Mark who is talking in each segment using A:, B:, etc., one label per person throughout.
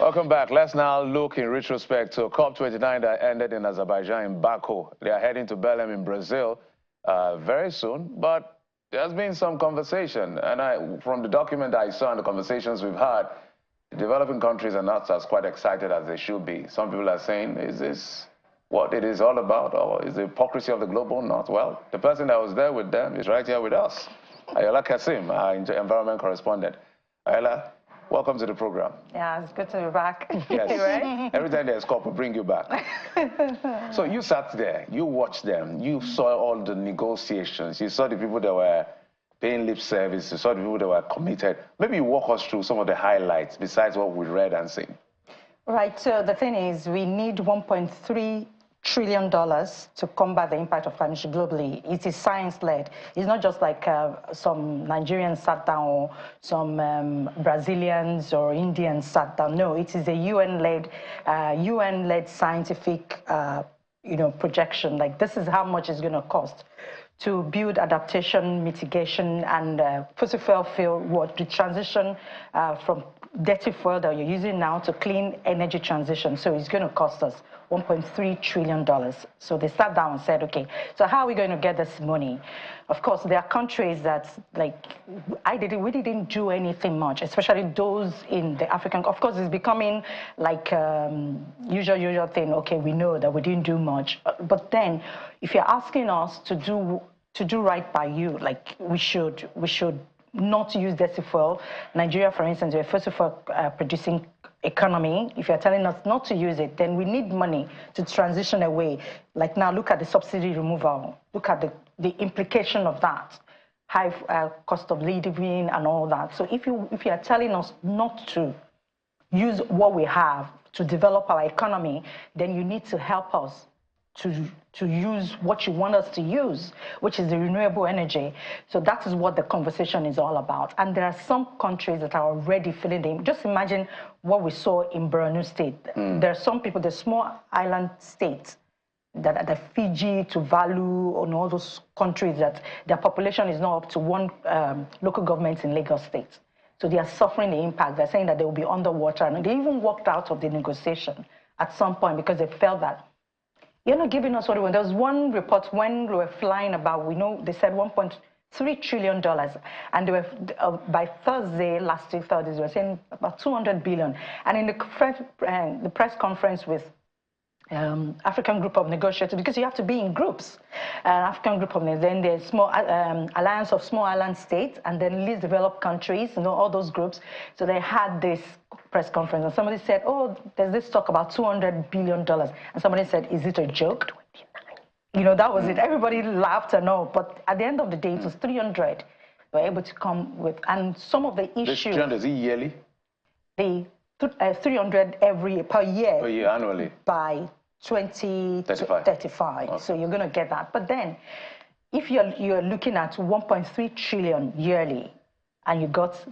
A: Welcome back. Let's now look in retrospect to COP29 that ended in Azerbaijan in Baku. They are heading to Belém in Brazil very soon, but there's been some conversation. And from the document I saw and the conversations we've had, the developing countries are not as quite excited as they should be. Some people are saying, is this what it is all about, or is the hypocrisy of the global north? Well, the person that was there with them is right here with us, Ayala Kasim, our environment correspondent. Ayala, welcome to the program.
B: Yeah, it's good to be back.
A: Yes.
B: Right?
A: Every time there's COP, we bring you back. So you sat there, you watched them, you saw all the negotiations, you saw the people that were paying lip service, you saw the people that were committed. Maybe you walk us through some of the highlights besides what we read and seen. Right,
B: so the thing is, we need $1.3 trillion to combat the impact of climate change globally. It is science-led. It's not just like some Nigerians sat down or some Brazilians or Indians sat down. No, it is a UN-led scientific projection. Like, this is how much it's going to cost to build adaptation, mitigation, and fossil fuel, the transition from dirty fuel that you're using now to clean energy transition. So it's going to cost us $1.3 trillion. So they sat down and said, okay, so how are we going to get this money? Of course, there are countries that, like, we didn't do anything much, especially those in the African. Of course, it's becoming like usual thing. Okay, we know that we didn't do much. But then, if you're asking us to do right by you, like, we should not use dirty fuel. Nigeria, for instance, we're a fossil fuel producing economy. If you're telling us not to use it, then we need money to transition away. Like, now, look at the subsidy removal. Look at the implication of that. High cost of living and all that. So if you are telling us not to use what we have to develop our economy, then you need to help us to use what you want us to use, which is the renewable energy. So that is what the conversation is all about. And there are some countries that are already feeling them. Just imagine what we saw in Borno State. There are some people, the small island states, that the Fiji, Tuvalu, and all those countries that their population is not up to one local government in Lagos State. So they are suffering the impact. They're saying that they will be underwater. And they even walked out of the negotiation at some point because they felt that you're not giving us what we want. There was one report when we were flying about, they said $1.3 trillion. And they were, by Thursday, last week, Thursday, they were saying about $200 billion. And in the press conference with African group of negotiators, because you have to be in groups, African group of, then the small alliance of small island states, and then least developed countries, all those groups. So they had this press conference, and somebody said, oh, there's this talk about $200 billion. And somebody said, is it a joke? That was it. Everybody laughed and all, but at the end of the day, it was 300 we were able to come with. And some of the issues... This
A: 300, is it yearly?
B: The 300 per year.
A: Per year, annually.
B: By 2035. Okay. So you're going to get that. But then, if you're looking at 1.3 trillion yearly, and you got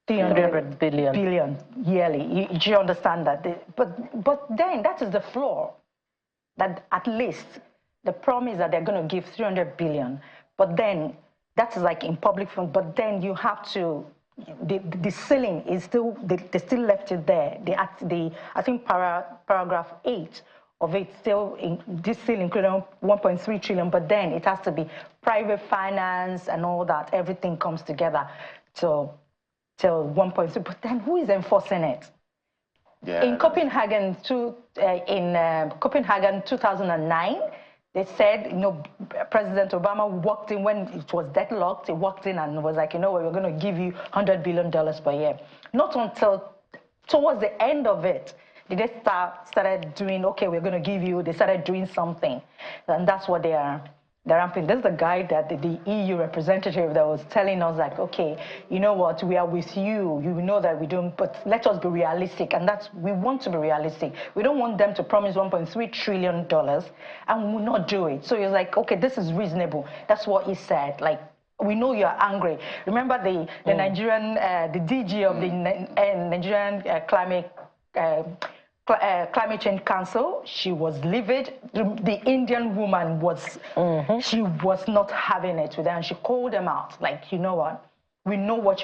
B: 300 billion yearly, do you understand that? But then that is the floor. That at least the promise that they're going to give 300 billion. But then that is like in public fund. But then you have to. The ceiling is still, they still left it there. I think paragraph 8 of it this still including 1.3 trillion, but then it has to be private finance and all that. Everything comes together till 1.3. But then who is enforcing it? Yeah. In Copenhagen, Copenhagen 2009. They said, President Obama walked in when it was deadlocked. He walked in and was like, we're going to give you $100 billion per year. Not until towards the end of it did they started doing, okay, we're going to give you, they started doing something. And that's what they're ramping. This is the guy that the EU representative that was telling us, like, okay, you know what, we are with you. You know that we don't, but let us be realistic. And we want to be realistic. We don't want them to promise $1.3 trillion and will not do it. So he's like, okay, this is reasonable. That's what he said. Like, we know you're angry. Remember the Nigerian, the DG of the Nigerian Climate Change Council, she was livid. The Indian woman was, she was not having it with them. And she called them out, like, you know what? we know what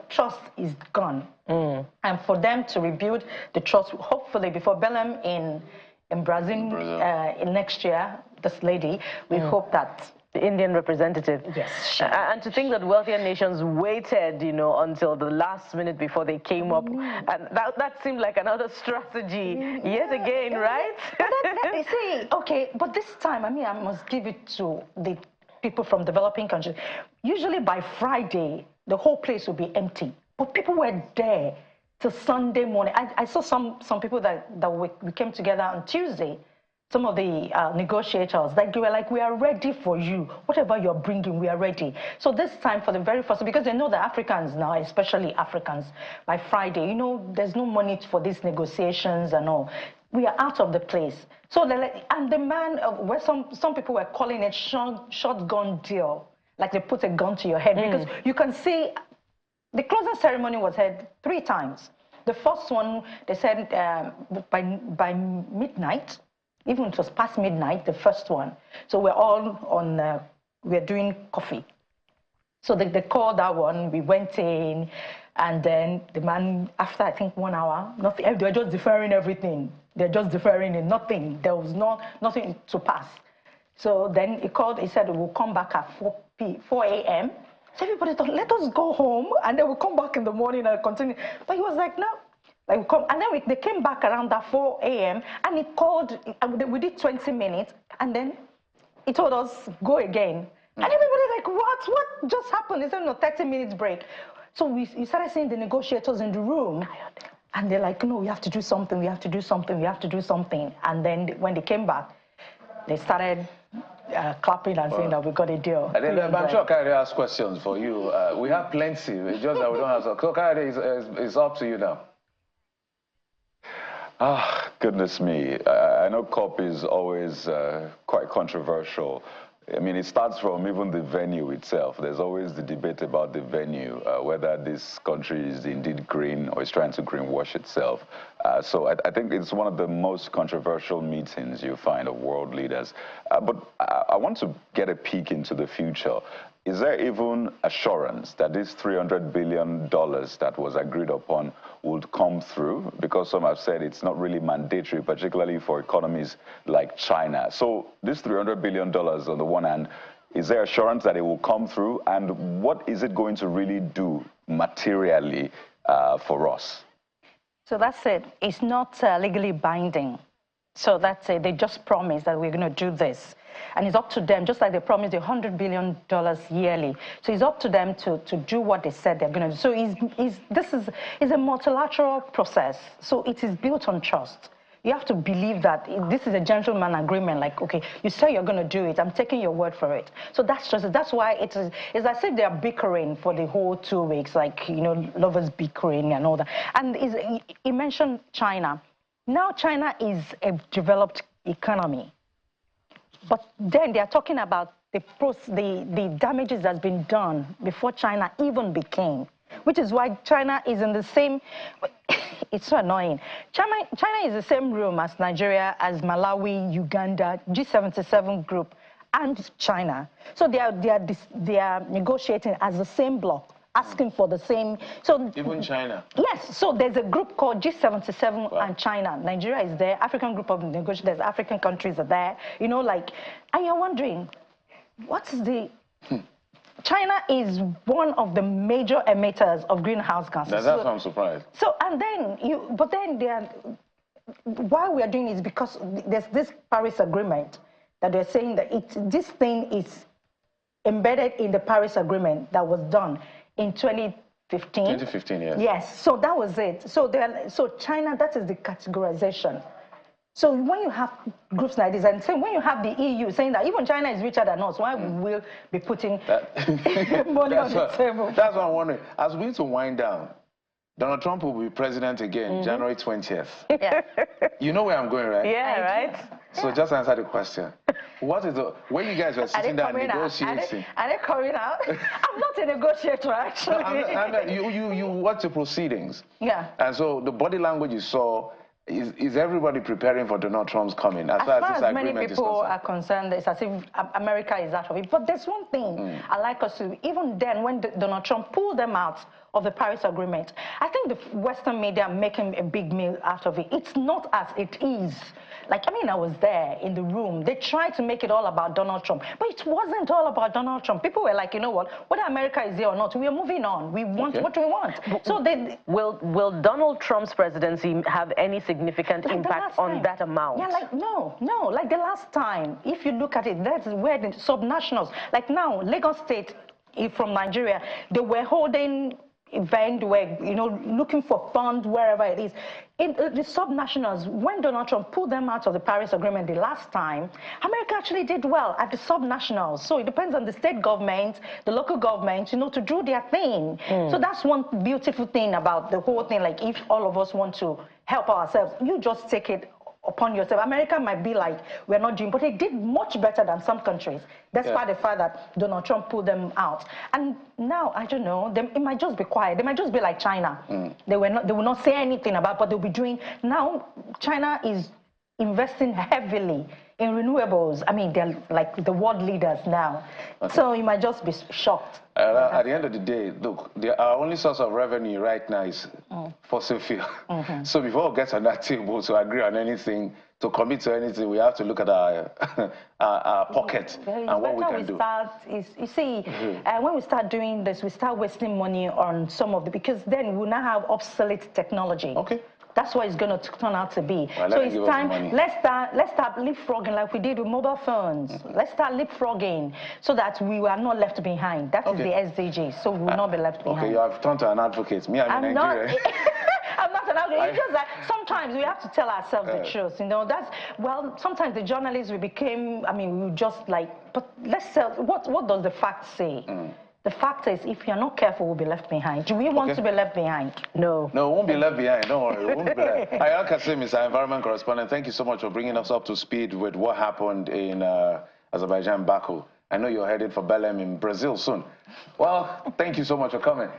B: trust is gone. And for them to rebuild the trust, hopefully before Belém in Brazil, in next year, this lady, we hope that
C: the Indian representative.
B: Yes.
C: And to think that wealthier nations waited, until the last minute before they came up. And that seemed like another strategy yet again, right?
B: But see, okay, but this time, I mean, I must give it to the people from developing countries. Usually by Friday, the whole place will be empty. But people were there till Sunday morning. I saw some people that we came together on Tuesday. Some of the negotiators, they were like, we are ready for you. Whatever you're bringing, we are ready. So this time, for the very first, because they know the Africans now, especially Africans, by Friday, there's no money for these negotiations and all. We are out of the place. So, and the man, where some people were calling it shotgun deal, like they put a gun to your head, because you can see the closing ceremony was held 3 times. The first one, they said by midnight. Even it was past midnight, the first one. So we're all on, we're doing coffee. So they called that one, we went in, and then the man, after I think 1 hour, nothing, they were just deferring everything. They're just deferring in nothing. There was nothing to pass. So then he called, he said, we'll come back at 4 a.m. So everybody thought, let us go home, and then we'll come back in the morning and continue. But he was like, no. Like and then they came back around that 4 a.m. and he called, we did 20 minutes, and then he told us, go again. And everybody like, what just happened? He said, no, 30 minutes break. So we started seeing the negotiators in the room, and they're like, no, we have to do something, we have to do something, we have to do something. And then when they came back, they started clapping and saying that we got a deal.
A: And then I'm sure Kayode has questions for you. We have plenty, it's just that we don't have some. So Kayode, it's up to you now.
D: Goodness me. I know COP is always quite controversial. I mean, it starts from even the venue itself. There's always the debate about the venue, whether this country is indeed green or is trying to greenwash itself. So I think it's one of the most controversial meetings you find of world leaders. But I want to get a peek into the future. Is there even assurance that this $300 billion that was agreed upon would come through? Because some have said it's not really mandatory, particularly for economies like China. So this $300 billion on the one hand, is there assurance that it will come through? And what is it going to really do materially for us?
B: So that's it. It's not legally binding. So that's it. They just promised that we're going to do this. And it's up to them, just like they promised $100 billion yearly. So it's up to them to do what they said they're going to do. So this is a multilateral process. So it is built on trust. You have to believe that this is a gentleman agreement. Like, okay, you say you're going to do it. I'm taking your word for it. So that's why it's as if they are bickering for the whole 2 weeks, like, lovers bickering and all that. And he mentioned China. Now China is a developed economy. But then they are talking about the damages that's been done before China even became, which is why China is in the same, it's so annoying. China is the same room as Nigeria, as Malawi, Uganda, G77 group, and China. So they are negotiating as the same bloc, asking for the same. So
A: even China.
B: Yes. So there's a group called G77 and China. Nigeria is there. African group of negotiators. There's African countries are there. And you're wondering, what is the? China is one of the major emitters of greenhouse gases.
A: That's why I'm surprised.
B: So but then why we are doing it is because there's this Paris Agreement that they're saying that this thing is embedded in the Paris Agreement that was done in 2015.
A: 2015, yes.
B: Yes, so that was it. So China, that is the categorization. So when you have groups like this, and when you have the EU saying that even China is richer than us, why we will be putting money on the table?
A: That's what I'm wondering. As we need to wind down, Donald Trump will be president again, January 20th. Yeah. You know where I'm going, right?
C: Yeah, right.
A: So just answer the question. What is when you guys were sitting there negotiating?
B: Are they coming out? I'm not a negotiator, actually.
A: No, you watch the proceedings.
B: Yeah.
A: And so the body language you saw, Is everybody preparing for Donald Trump's coming?
B: As far as many people are concerned, it's as if America is out of it. But there's one thing I like us to, even then when Donald Trump pulled them out of the Paris Agreement, I think the Western media are making a big meal out of it. It's not as it is. Like, I mean, I was there in the room. They tried to make it all about Donald Trump, but it wasn't all about Donald Trump. People were like, you know what, whether America is there or not, we are moving on. We want what we want. So they...
C: Will Donald Trump's presidency have any significant impact on that amount?
B: Yeah, like, no. Like the last time, if you look at it, that's where the subnationals, like now, Lagos State from Nigeria, they were holding event where, you know, looking for funds wherever it is. The subnationals, when Donald Trump pulled them out of the Paris Agreement the last time, America actually did well at the subnationals. So it depends on the state government, the local government, you know, to do their thing. So that's one beautiful thing about the whole thing. Like, if all of us want to help ourselves, you just take it upon yourself. America might be like, we're not doing, but they did much better than some countries. That's why the fact that Donald Trump pulled them out. And now, I don't know, it might just be quiet. They might just be like China. They will not say anything about what they'll be doing. Now, China is investing heavily in renewables. I mean, they're like the world leaders now. So you might just be shocked.
A: At the end of the day, look, our only source of revenue right now is fossil fuel. So before we get on that table to agree on anything, to commit to anything, we have to look at our pocket and what we can do.
B: You see, when we start doing this, we start wasting money on some of the, because then we'll now have obsolete technology. That's what it's going to turn out to be.
A: Well,
B: so it's time, let's start leapfrogging like we did with mobile phones. Let's start leapfrogging so that we are not left behind. That is the SDG, so we will not be left behind.
A: Okay, you have turned to an advocate. Me, I'm in Nigeria.
B: I'm not an advocate. It's just that sometimes we have to tell ourselves the truth. You know, well, sometimes the journalists we became, I mean, we just like, but let's tell, what does the fact say? The fact is, if you're not careful, we'll be left behind. Do we want to be left behind? No.
A: No, we won't be left behind. Don't worry. We won't be left. Ayala Kasim is our environment correspondent. Thank you so much for bringing us up to speed with what happened in Azerbaijan, Baku. I know you're headed for Belém in Brazil soon. Well, thank you so much for coming.